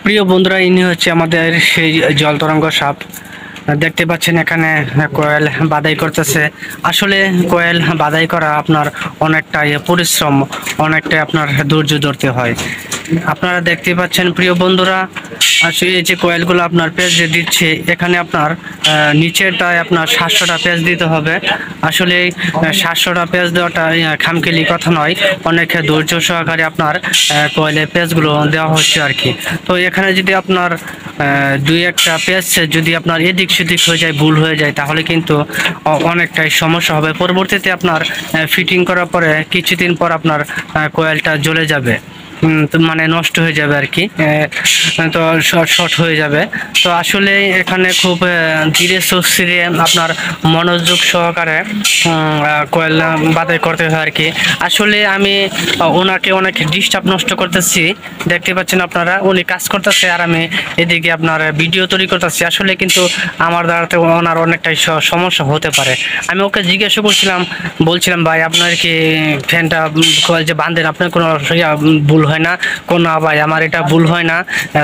প্রিয় বন্ধুরা, ইনি হচ্ছে আমাদের সেই জল তরঙ্গ সাপ। দেখতে পাচ্ছেন এখানে কোয়েল বাদাই করতেছে। আসলে কোয়েল বাদাই করা আপনার অনেকটাই পরিশ্রম, অনেকটাই আপনার ধৈর্য ধরতে হয়। আপনারা দেখতে পাচ্ছেন প্রিয় বন্ধুরা, আসলে এই যে কোয়েলগুলো আপনার পেঁচ দিচ্ছে, এখানে আপনার নিচেরটায় আপনার 700টা পেঁচ দিতে হবে। আসলে 700টা পেঁচ দেওয়াটা খামখেলি কথা নয়, অনেক ধৈর্য সহকারে আপনার কোয়েলের পেঁচগুলো দেওয়া হচ্ছে আর কি। তো এখানে যদি আপনার দুই একটা পেঁচ যদি আপনার এদিক সেদিক হয়ে যায়, ভুল হয়ে যায়, তাহলে কিন্তু অনেকটাই সমস্যা হবে। পরবর্তীতে আপনার ফিটিং করার পরে কিছুদিন পর আপনার কোয়েলটা জ্বলে যাবে, মানে নষ্ট হয়ে যাবে আর কি। তো শর্ট হয়ে যাবে। তো আসলে এখানে খুব ধীরে সুস্থিরে আপনার মনোযোগ সহকারে কোয়েল বাদাই করতে হয় আর কি। আসলে আমি ওনাকে অনেক ডিস্টার্ব নষ্ট করতেছি, দেখতে পাচ্ছেন আপনারা, উনি কাজ করতেছে আর আমি এদিকে আপনার ভিডিও তৈরি করতেছি। আসলে কিন্তু আমার দ্বারাতে ওনার অনেকটাই সমস্যা হতে পারে। আমি ওকে জিজ্ঞাসা করছিলাম, বলছিলাম ভাই আপনার কি ফ্যানটা কোয়েল যে বাঁধেন আপনার কোনো ভুল হয় না? কোনো ভাই আমার এটা ভুল হয় না,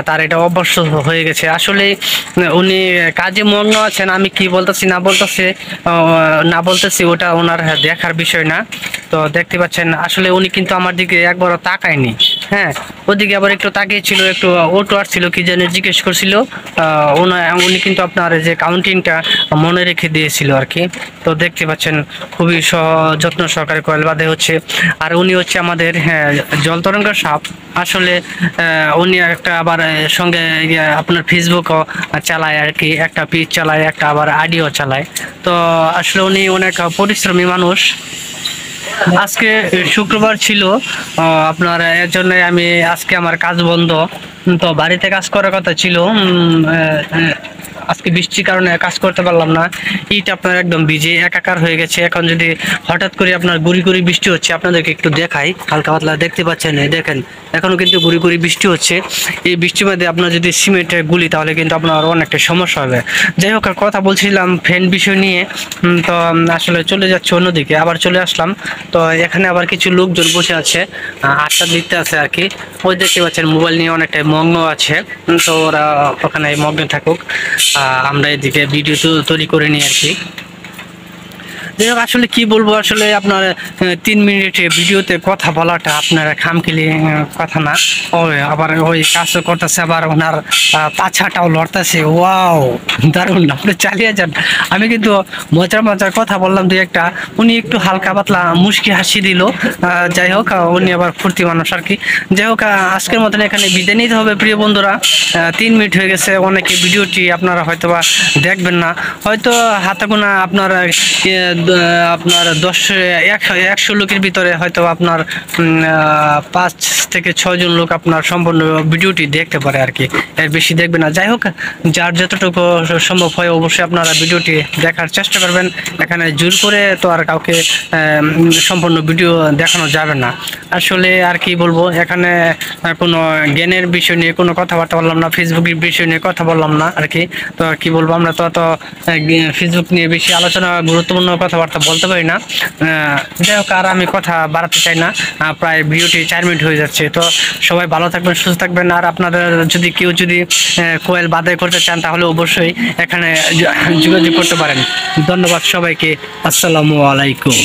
তার এটা অভ্যস্ত হয়ে গেছে। আসলে উনি কাজে মগ্ন আছেন, আমি কি বলতেছি না বলতেছি ওটা ওনার দেখার বিষয় না। তো দেখতে পাচ্ছেন আসলে উনি কিন্তু আমার দিকে একবারও তাকায়নি। হ্যাঁ, ওদিকে আবার একটু তাকিয়েছিল, একটু ওটো আসছিল, কি যেন জিজ্ঞেস করছিল। উনি কিন্তু আপনার যে কাউন্টিংটা মনে রেখে দিয়েছিল আর কি। তো দেখতে পাচ্ছেন খুবই যত্ন সহকারে কোয়েল বাঁধে হচ্ছে। আর উনি হচ্ছে আমাদের জল তরঙ্গ সাপ। আসলে উনি একটা আবার সঙ্গে আপনার ফেসবুকও চালায় আর কি, একটা পেজ চালায়, একটা আবার আইডিও চালায়। তো আসলে উনি অনেক পরিশ্রমী মানুষ। আজকে শুক্রবার ছিল, আপনার এর জন্য আমি আজকে আমার কাজ বন্ধ। তো বাড়িতে কাজ করার কথা ছিল, আজকে বৃষ্টির কারণে কাজ করতে পারলাম না। ইট আপনার একদম ভিজে একাকার হয়ে গেছে। এখন যদি হঠাৎ করে আপনার গুড়ি গুড়ি বৃষ্টি হচ্ছে, আপনাদেরকে একটু দেখাই, হালকা পাতলা দেখতে পাচ্ছেন, দেখেন এখনো কিন্তু গুড়ি গুড়ি বৃষ্টি হচ্ছে। এই বৃষ্টির মধ্যে আপনার যদি সিমেন্টে গুলি, তাহলে কিন্তু আপনার অনেকটা সমস্যা হবে। যাই হোক, কথা বলছিলাম ফ্যান বিষয় নিয়ে। তো আসলে চলে যাচ্ছে অন্যদিকে, আবার চলে আসলাম। তো এখানে আবার কিছু লোকজন বসে আছে, আড্ডা দিতে আছে আর কি। ওই দেখতে পাচ্ছেন মোবাইল নিয়ে অনেকটাই মগ্ন আছে। তো ওরা ওখানে মগ্ন থাকুক, আমরা এদিকে ভিডিও তৈরি করে নিই আর কি। যাই হোক, আসলে কি বলবো, আসলে আপনার 3 মিনিটে ভিডিওতে কথা বলাটা আপনার খামখেলি কথা না। আবার ওই কাজ করতেছে, আবার ওনার পাছাটাও লড়তেছে। ওয়াও, দারুণ, আপনি চালিয়ে যান। আমি কিন্তু মজার মজার কথা বললাম দুই একটা, উনি একটু হালকা পাতলা মুশকি হাসি দিল। যাই হোক, উনি আবার ফুর্তি মানুষ আর কি। যাই হোক, আজকের মতন এখানে বিদায় নিতে হবে প্রিয় বন্ধুরা। 3 মিনিট হয়ে গেছে, অনেকে ভিডিওটি আপনারা হয়তোবা দেখবেন না, হয়তো হাতে গোনা আপনার 100 লোকের ভিতরে হয়তো আপনার 5 থেকে 6 জন লোক আপনার সম্পূর্ণ ভিডিওটি দেখতে পারে আর কি, এর বেশি দেখবে না। যাই হোক, যার যতটুকু সম্ভব হয় অবশ্যই আপনারা ভিডিওটি দেখার চেষ্টা করবেন। এখানে জোর করে তো আর কাউকে সম্পূর্ণ ভিডিও দেখানো যাবে না। আসলে আর কি বলবো, এখানে কোনো জ্ঞানের বিষয় নিয়ে কোনো কথাবার্তা বললাম না, ফেসবুকের বিষয় নিয়ে কথা বললাম না আর কি। তো কি বলবো, আমরা তো ফেসবুক নিয়ে বেশি আলোচনা, গুরুত্বপূর্ণ কথাবার্তা বলতে পারি না। যাই হোক, আর আমি কথা বাড়াতে চাই না, প্রায় ভিডিওটি 4 মিনিট হয়ে যাচ্ছে। তো সবাই ভালো থাকবেন, সুস্থ থাকবেন। আর আপনাদের যদি কেউ কোয়েল বাদাই করতে চান, তাহলে অবশ্যই এখানে যোগাযোগ করতে পারেন। ধন্যবাদ সবাইকে, আসসালামু আলাইকুম।